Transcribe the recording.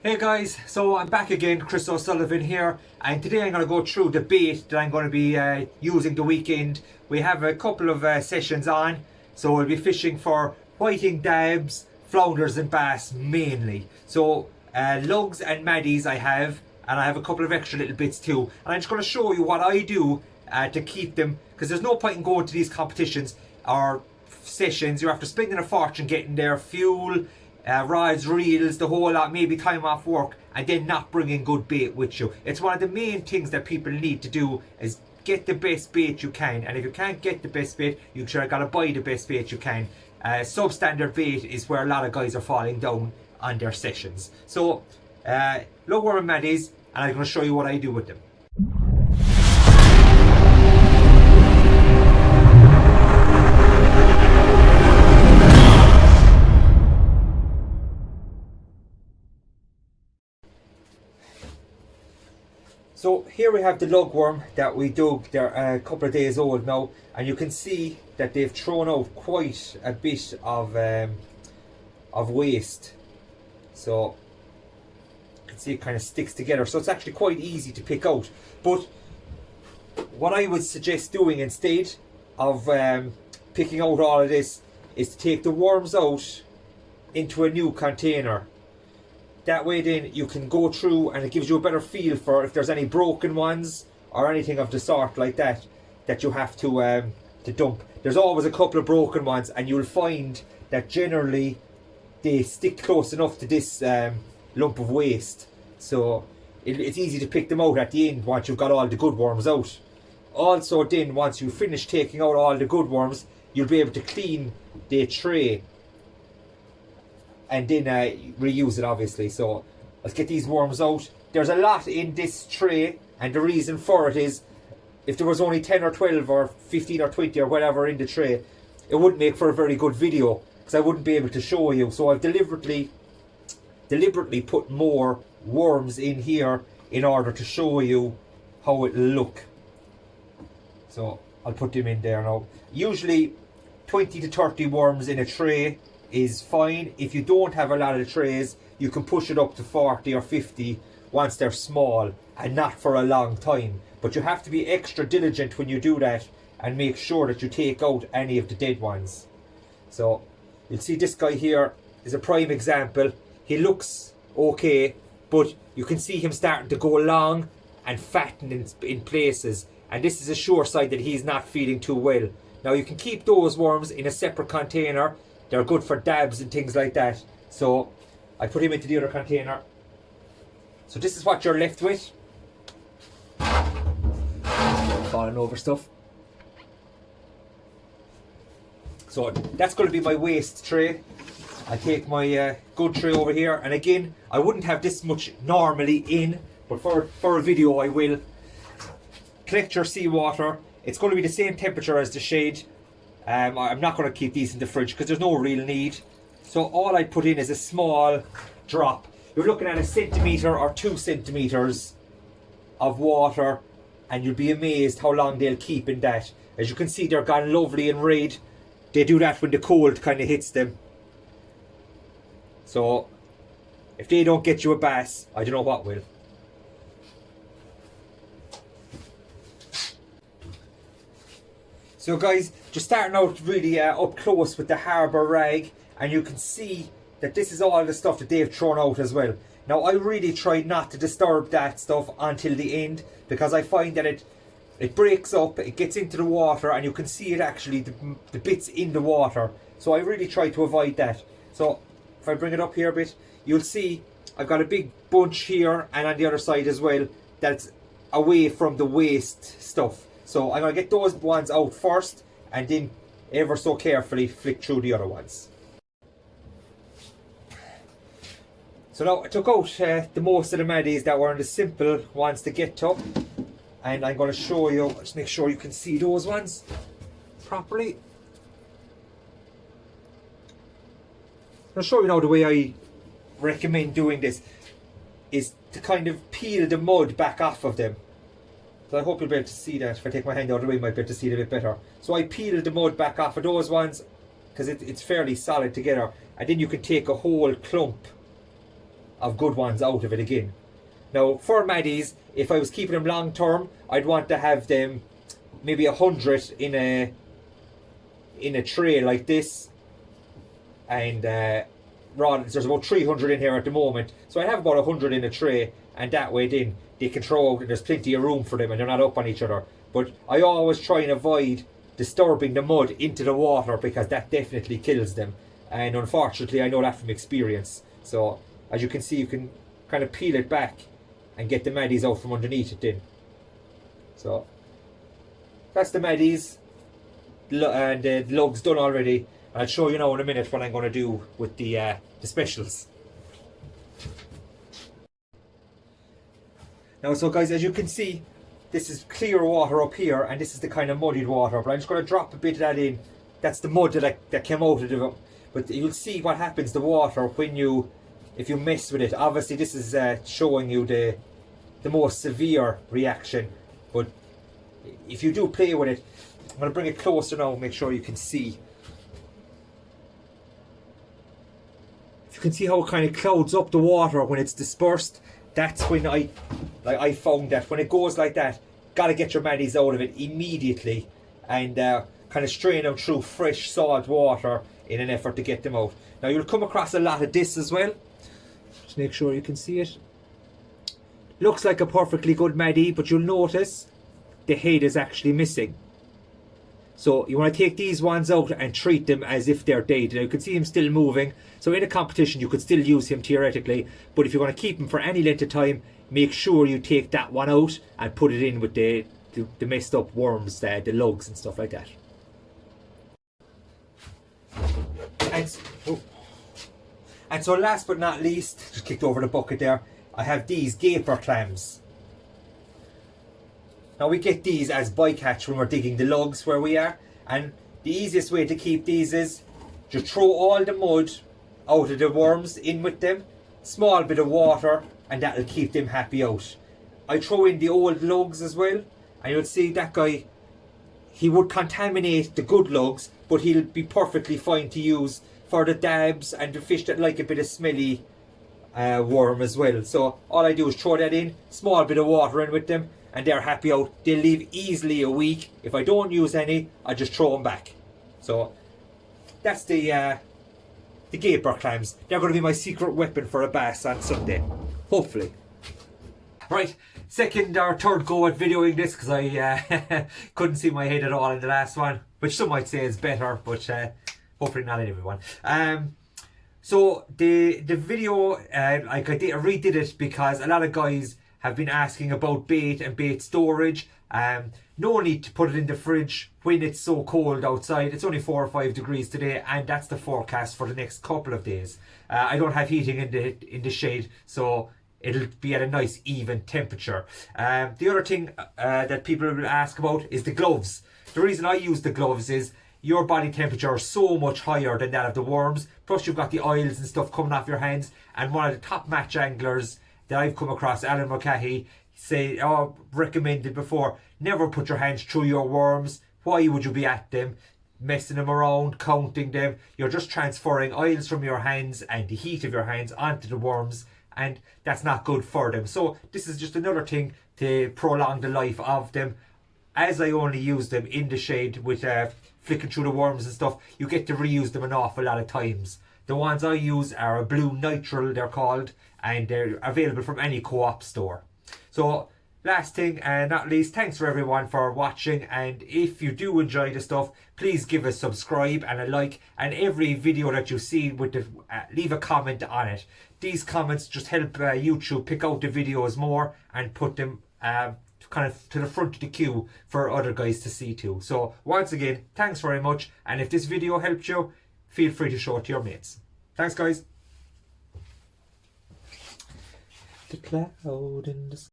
Hey guys, so I'm back again, Chris O'Sullivan here, and today I'm going to go through the bait that I'm going to be using the weekend. We have a couple of sessions on, so we'll be fishing for whiting dabs, flounders and bass mainly. So lugs and maddies I have, and I have a couple of extra little bits too. And I'm just going to show you what I do to keep them, because there's no point in going to these competitions or sessions. You're after spending a fortune getting their fuel, rods, reels, the whole lot, maybe time off work, and then not bringing good bait with you. It's one of the main things that people need to do is get the best bait you can, and if you can't get the best bait, you sure gotta buy the best bait you can. Substandard bait is where a lot of guys are falling down on their sessions. So Lugworm and Maddies, and I'm going to show you what I do with them. So here we have the lugworm that we dug. They're a couple of days old now, and you can see that they've thrown out quite a bit of waste. So you can see it kind of sticks together, so it's actually quite easy to pick out. But what I would suggest doing instead of picking out all of this is to take the worms out into a new container. That way then you can go through, and it gives you a better feel for if there's any broken ones or anything of the sort like that that you have to dump. There's always a couple of broken ones, and you'll find that generally they stick close enough to this lump of waste, so it's easy to pick them out at the end once you've got all the good worms out. Also then, once you finish taking out all the good worms, you'll be able to clean the tray and then reuse it, obviously. So let's get these worms out. There's a lot in this tray, and the reason for it is if there was only 10 or 12 or 15 or 20 or whatever in the tray, it wouldn't make for a very good video because I wouldn't be able to show you. So I've deliberately put more worms in here in order to show you how it'll look. So I'll put them in there now. Usually 20 to 30 worms in a tray is fine. If you don't have a lot of trays, you can push it up to 40 or 50 once they're small, and not for a long time. But you have to be extra diligent when you do that and make sure that you take out any of the dead ones. So you'll see this guy here is a prime example. He looks okay, but you can see him starting to go long and fatten in places, and this is a sure sign that he's not feeding too well. Now you can keep those worms in a separate container. They're good for dabs and things like that. So I put him into the other container. So this is what you're left with. Falling over stuff. So that's going to be my waste tray. I take my good tray over here, and again, I wouldn't have this much normally in, but for a video I will. Collect your seawater. It's going to be the same temperature as the shade. I'm not going to keep these in the fridge because there's no real need. So all I put in is a small drop. You're looking at 1 centimetre or 2 centimetres of water, and you'll be amazed how long they'll keep in that. As you can see, they're gone lovely and red. They do that when the cold kind of hits them. So if they don't get you a bass, I don't know what will. So guys, just starting out really up close with the harbour rag, and you can see that this is all the stuff that they've thrown out as well. Now I really try not to disturb that stuff until the end, because I find that it breaks up, it gets into the water, and you can see it actually, the bits in the water. So I really try to avoid that. So if I bring it up here a bit, you'll see I've got a big bunch here and on the other side as well that's away from the waste stuff. So I'm going to get those ones out first, and then ever so carefully flick through the other ones. So now I took out the most of the maddies that were the simple ones to get to, and I'm going to show you, just make sure you can see those ones properly. I'll show you now the way I recommend doing this is to kind of peel the mud back off of them. So I hope you'll be able to see that. If I take my hand out of the way, you might be able to see it a bit better. So I peel the mud back off of those ones because it's fairly solid together. And then you can take a whole clump of good ones out of it again. Now for Maddies, if I was keeping them long term, I'd want to have them maybe 100 in a tray like this, and there's about 300 in here at the moment, so I have about 100 in a tray, and that way then they can throw out and there's plenty of room for them and they're not up on each other. But I always try and avoid disturbing the mud into the water, because that definitely kills them, and unfortunately I know that from experience. So as you can see, you can kind of peel it back and get the Maddies out from underneath it then. So that's the Maddies, and the lugs done already. And I'll show you now in a minute what I'm going to do with the specials. Now, so guys, as you can see, this is clear water up here, and this is the kind of muddied water. But I'm just going to drop a bit of that in. That's the mud that came out of it. But you'll see what happens to water if you mess with it. Obviously, this is showing you the most severe reaction. But if you do play with it, I'm going to bring it closer now, make sure you can see. You can see how it kind of clouds up the water when it's dispersed. That's when I found that when it goes like that, gotta get your Maddies out of it immediately, and kind of strain them through fresh salt water in an effort to get them out. Now you'll come across a lot of this as well. Just make sure you can see it. Looks like a perfectly good Maddie, but you'll notice the head is actually missing. So you want to take these ones out and treat them as if they're dead. Now you can see him still moving. So in a competition you could still use him theoretically. But if you want to keep him for any length of time, make sure you take that one out and put it in with the messed up worms, the lugs and stuff like that. And so last but not least, just kicked over the bucket there, I have these gaper clams. Now we get these as bycatch when we're digging the lugs where we are, and the easiest way to keep these is just throw all the mud out of the worms in with them, small bit of water, and that'll keep them happy out. I throw in the old lugs as well, and you'll see that guy, he would contaminate the good lugs, but he'll be perfectly fine to use for the dabs and the fish that like a bit of smelly worm as well. So all I do is throw that in, small bit of water in with them, and they're happy out. They'll live easily a week. If I don't use any, I just throw them back. So that's the gaper clams. They're going to be my secret weapon for a bass on Sunday, hopefully. Right, second or third go at videoing this, because I couldn't see my head at all in the last one, which some might say is better, but hopefully not everyone. So the video, I redid it because a lot of guys have been asking about bait and bait storage. No need to put it in the fridge when it's so cold outside. It's only 4 or 5 degrees today, and that's the forecast for the next couple of days. I don't have heating in the shade, so it'll be at a nice even temperature. The other thing that people will ask about is the gloves. The reason I use the gloves is your body temperature is so much higher than that of the worms, plus you've got the oils and stuff coming off your hands. And one of the top match anglers that I've come across, Alan Mulcahy, recommended before, never put your hands through your worms. Why would you be at them, messing them around, counting them? You're just transferring oils from your hands and the heat of your hands onto the worms, and that's not good for them. So this is just another thing to prolong the life of them. As I only use them in the shade with flicking through the worms and stuff, you get to reuse them an awful lot of times. The ones I use are a blue nitrile, they're called, and they're available from any co-op store. So last thing and not least, thanks for everyone for watching, and if you do enjoy the stuff, please give a subscribe and a like, and every video that you see leave a comment on it. These comments just help YouTube pick out the videos more and put them kind of to the front of the queue for other guys to see too. So once again, thanks very much, and if this video helped you, feel free to show it to your mates. Thanks guys. The cloud in the sky.